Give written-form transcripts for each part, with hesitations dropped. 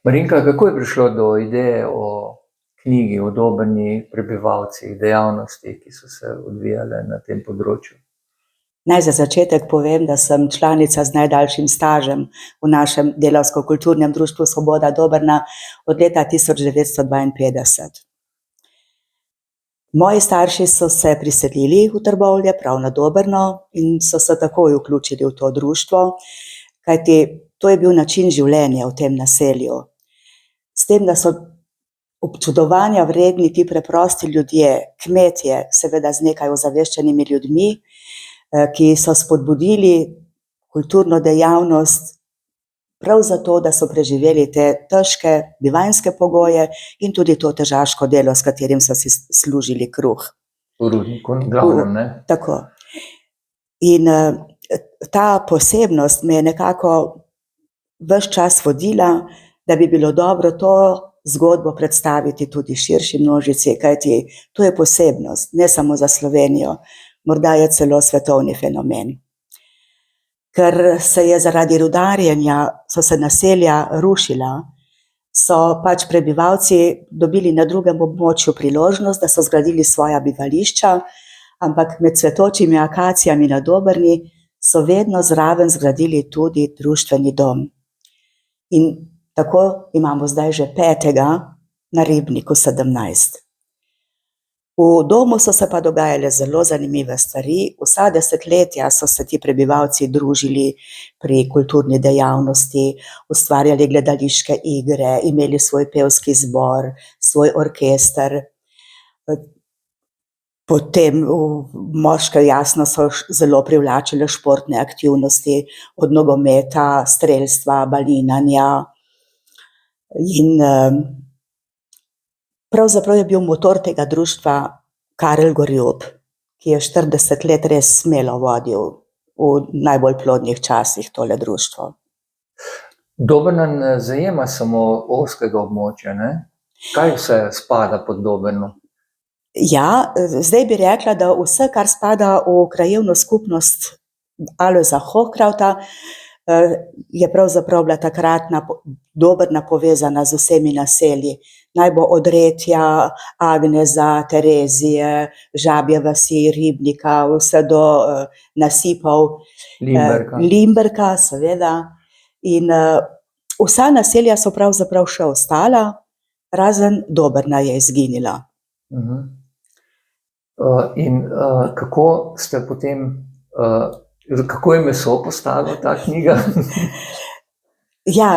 Marinka, kako je prišlo do ideje o knjigi, o Dobrni prebivalcih, dejavnosti, ki so se odvijale na tem področju? Naj za začetek povem, da sem članica z najdaljšim stažem v našem delavsko-kulturnem društvu Svoboda Dobrna od leta 1952. Moji starši so se priselili v Trbovlje, prav na Dobrno, in so se takoj vključili v to društvo, kajti to je bil način življenja v tem naselju. S tem, da so občudovanja vredni ti preprosti ljudje, kmetje, seveda z nekaj ozaveščenimi ljudmi, ki so spodbudili kulturno dejavnost prav zato, da so preživeli te težke bivanjske pogoje in tudi to težaško delo, s katerim so si služili kruh. V rudniku, glavnem, ne? Tako. In ta posebnost me je nekako ves čas vodila, da bi bilo dobro to zgodbo predstaviti tudi širši množici, kajti to je posebnost, ne samo za Slovenijo, morda je celo svetovni fenomen. Ker se je zaradi rudarjenja, so se naselja rušila, so pač prebivalci dobili na drugem območju priložnost, da so zgradili svoja bivališča, ampak med cvetočimi akacijami na Dobrni so vedno zraven zgradili tudi društveni dom. In tako imamo zdaj že 5. na Ribniku 17. V domu so se pa dogajale zelo zanimive stvari. Vsa desetletja so se ti prebivalci družili pri kulturni dejavnosti, ustvarjali gledališke igre, imeli svoj pevski zbor, svoj orkester. Potem moške jasno so zelo privlačile športne aktivnosti, od nogometa, strelstva, balinanja. In pravzaprav je bil motor tega društva Karel Gorjup, ki je 40 let res smelo vodil v najbolj plodnih časih tole društvo. Dobrna ne zajema samo ozkega območja, ne? Kaj vse spada pod Dobrno? Ja, zdaj bi rekla, da vse, kar spada v krajevno skupnost Alojza Hohkrauta, je pravzaprav bila takratna Dobrna povezana z vsemi naselji. Naj bo od Retja, Agneza, Terezije, Žabje vasi, Ribnika, vse do nasipov Limberka, seveda. In vsa naselja so pravzaprav še ostala, razen Dobrna je izginila. In kako ste potem, kako je meso postalo ta knjiga? Ja,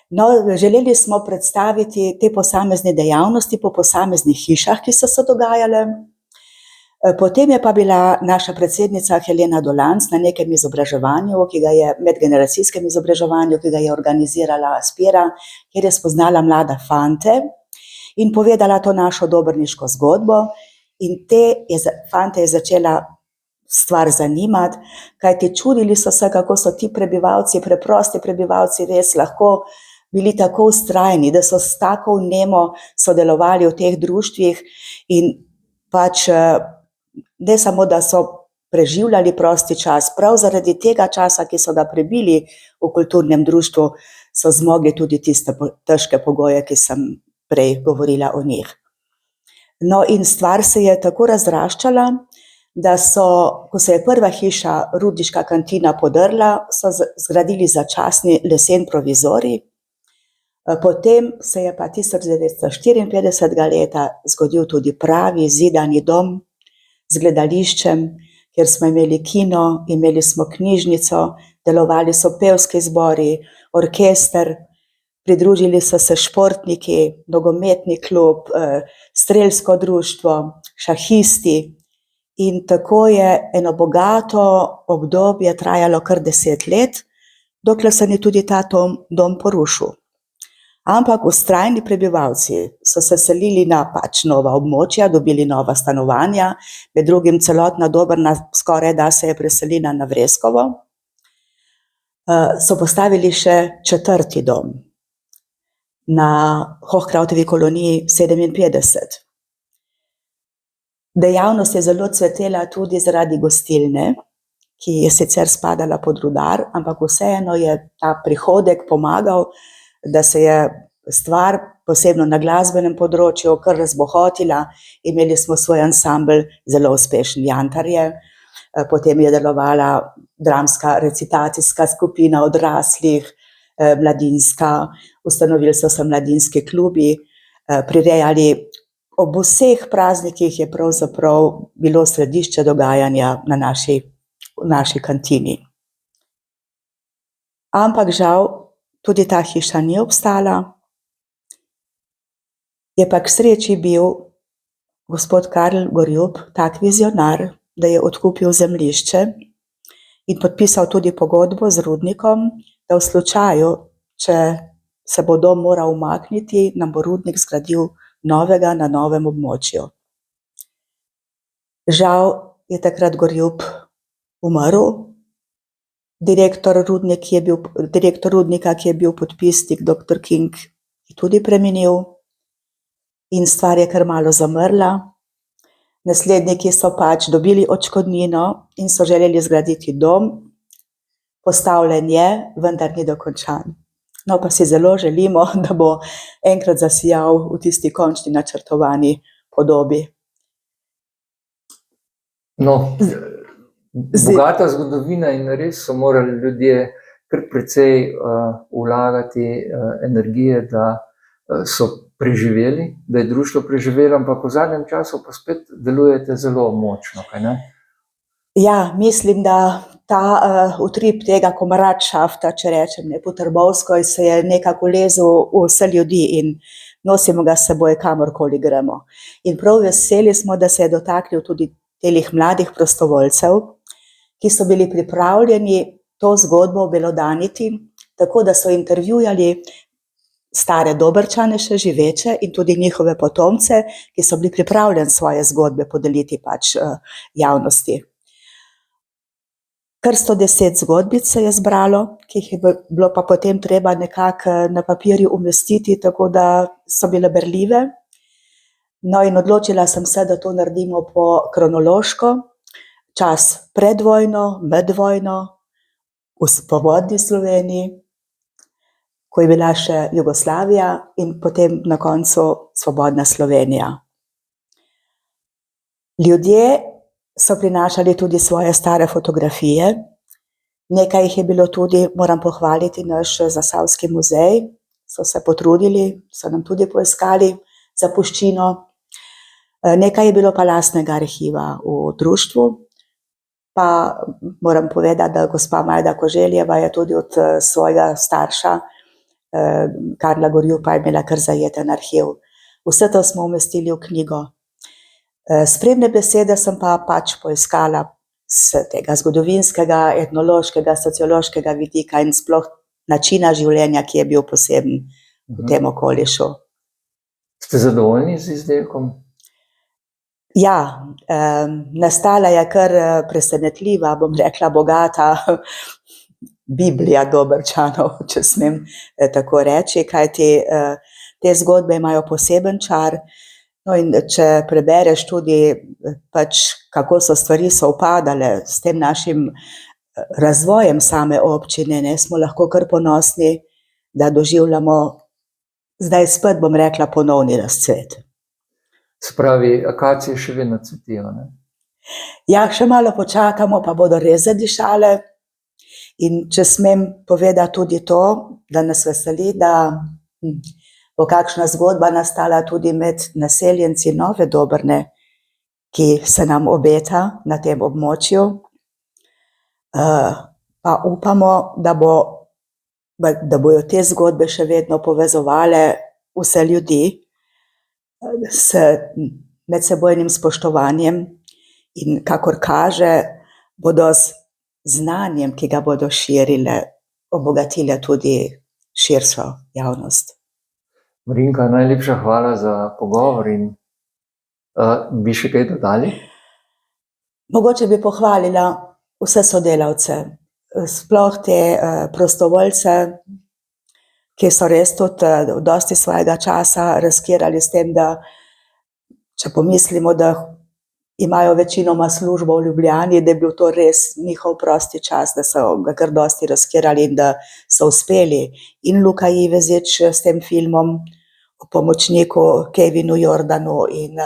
no, želeli smo predstaviti te posamezne dejavnosti po posameznih hišah, ki so se dogajale. Potem je pa bila naša predsednica Helena Dolanc na nekem izobraževanju, medgeneracijskem izobraževanju, ki ga je organizirala Spira, kjer je spoznala mlade fante in povedala to našo dobrniško zgodbo. In te fante je začela stvar zanimati, kajti čudili so se, kako so ti prebivalci, preprosti prebivalci res lahko bili tako vztrajni, da so s tako vnemo sodelovali v teh društvih in pač ne samo, da so preživljali prosti čas, prav zaradi tega časa, ki so ga prebili v kulturnem društvu, so zmogli tudi tiste težke pogoje, ki sem prej govorila o njih. No, in stvar se je tako razraščala, da so, ko se je prva hiša, rudniška kantina, podrla, so zgradili začasni lesen provizorij. Potem se je pa 1954. leta zgodil tudi pravi zidani dom z gledališčem, kjer smo imeli kino, imeli smo knjižnico, delovali so pevski zbori, orkester, pridružili so se športniki, nogometni klub, strelsko društvo, šahisti. In tako je eno bogato obdobje trajalo kar 10 let, dokler se ni tudi ta dom porušil. Ampak vztrajni prebivalci so se selili na pač nova območja, dobili nova stanovanja, med drugim celotna Dobrna skoraj da se je preselila na Vreskovo. So postavili še 4. dom na Hohkrautovi koloniji 57. Dejavnost je zelo cvetela tudi zaradi gostilne, ki je sicer spadala pod rudar, ampak vseeno je ta prihodek pomagal, da se je stvar, posebno na glasbenem področju, kar razbohotila. Imeli smo svoj ansambel, zelo uspešen Jantarje, potem je delovala dramska recitacijska skupina odraslih, mladinska, ustanovili so se mladinski klubi, prirejali ob vseh praznikih je pravzaprav bilo središče dogajanja v naši kantini. Ampak žal tudi ta hiša ni obstala. Je pa k sreči bil gospod Karl Gorjup tak vizionar, da je odkupil zemljišče in podpisal tudi pogodbo z rudnikom, da v slučaju, če se bo dom moral umakniti, nam bo rudnik zgradil novega na novem območju. Žal je takrat Gorjup umrl. Direktor rudnika, ki je bil podpisnik, dr. King, je tudi preminil in stvar je kar malo zamrla. Nasledniki so pač dobili odškodnino in so želeli zgraditi dom. Postavljen je, vendar ni dokončan. No, pa si zelo želimo, da bo enkrat zasijal v tisti končni načrtovani podobi. No, bogata zgodovina in res so morali ljudje kar precej vlagati energije, da so preživeli, da je društvo preživelo, ampak v zadnjem času pa spet delujete zelo močno, kaj ne? Ja, mislim, da ta utrip tega komradšafta, če rečem, po trbovsko, se je nekako lezel v vse ljudi in nosimo ga s seboj, kamorkoli gremo. In prav veseli smo, da se je dotaknil tudi teh mladih prostovoljcev, ki so bili pripravljeni to zgodbo obelodaniti, tako da so intervjujali stare Dobrčane še živeče in tudi njihove potomce, ki so bili pripravljeni svoje zgodbe podeliti pač javnosti. Kar 110 zgodbic se je zbralo, ki jih je bilo pa potem treba nekako na papirju umestiti, tako da so bile berljive. No, in odločila sem se, da to naredimo po kronološko, čas pred vojno, med vojno, v svobodni Sloveniji, ko je bila še Jugoslavija in potem na koncu svobodna Slovenija. Ljudje so prinašali tudi svoje stare fotografije. Nekaj jih je bilo tudi, moram pohvaliti naš Zasavski muzej, so se potrudili, so nam tudi poiskali zapuščino. Nekaj je bilo pa lastnega arhiva v društvu, pa moram povedati, da gospa Majda Koželjeva je tudi od svojega starša, Karla Gorjupa, imela kar zajeten arhiv. Vse to smo umestili v knjigo. Spremne besede sem pa pač poiskala z tega zgodovinskega, etnološkega, sociološkega vidika in sploh načina življenja, ki je bil poseben v tem okolišu. Ste zadovoljni z izdelkom? Ja, nastala je kar presenetljiva, bom rekla, bogata Biblija Dobrčanov, če smem tako reči, kajti te zgodbe imajo poseben čar. No, in če prebereš tudi pač, kako so stvari sovpadale s tem našim razvojem same občine, smo lahko kar ponosni, da doživljamo zdaj spet, bom rekla, ponovni razcvet. Se pravi, akacije še vedno cvetijo, ne? Ja, še malo počakamo, pa bodo res zadišale. In če smem povedati tudi to, da nas veseli, da bo kakšna zgodba nastala tudi med naseljenci Nove Dobrne, ki se nam obeta na tem območju. Pa upamo, da bojo te zgodbe še vedno povezovale vse ljudi s medsebojnim spoštovanjem in kakor kaže, bodo z znanjem, ki ga bodo širile, obogatile tudi širšo javnost. Marinka, najlepša hvala za pogovor in bi še kaj dodali? Mogoče bi pohvalila vse sodelavce, sploh te prostovoljce, ki so res tudi dosti svojega časa riskirali s tem, da če pomislimo, da imajo večinoma službo v Ljubljani, da je bil to res njihov prosti čas, da so ga kar dosti riskirali in da so uspeli. In Luka Ivezič s tem filmom o pomočniku Kevinu Jordanu in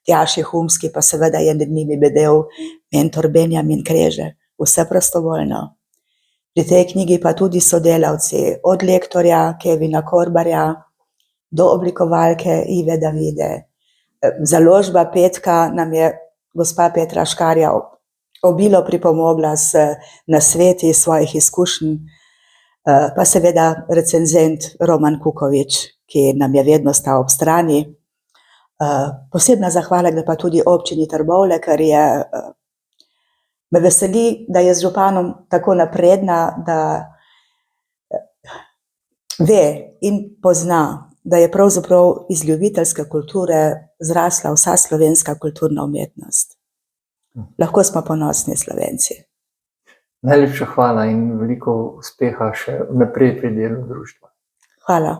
Tjaši Humski, pa seveda je med njimi bedel mentor Benjamin Kreže. Vse prostovoljno. Pri tej knjigi pa tudi sodelavci, od lektorja Kevina Korbarja do oblikovalke Ive Davide. Založba Petka nam je gospa Petra Škarja obilo pripomogla s nasveti svojih izkušenj, pa seveda recenzent Roman Kukovič, ki nam je vedno stal ob strani. Posebna zahvala gre pa tudi občini Trbovlje, ker me veseli, da je z županom tako napredna, da ve in pozna, da je pravzaprav iz ljubiteljske kulture zrasla vsa slovenska kulturna umetnost. Lahko smo ponosni Slovenci. Najlepša hvala in veliko uspeha še naprej pri delu društva. Hvala.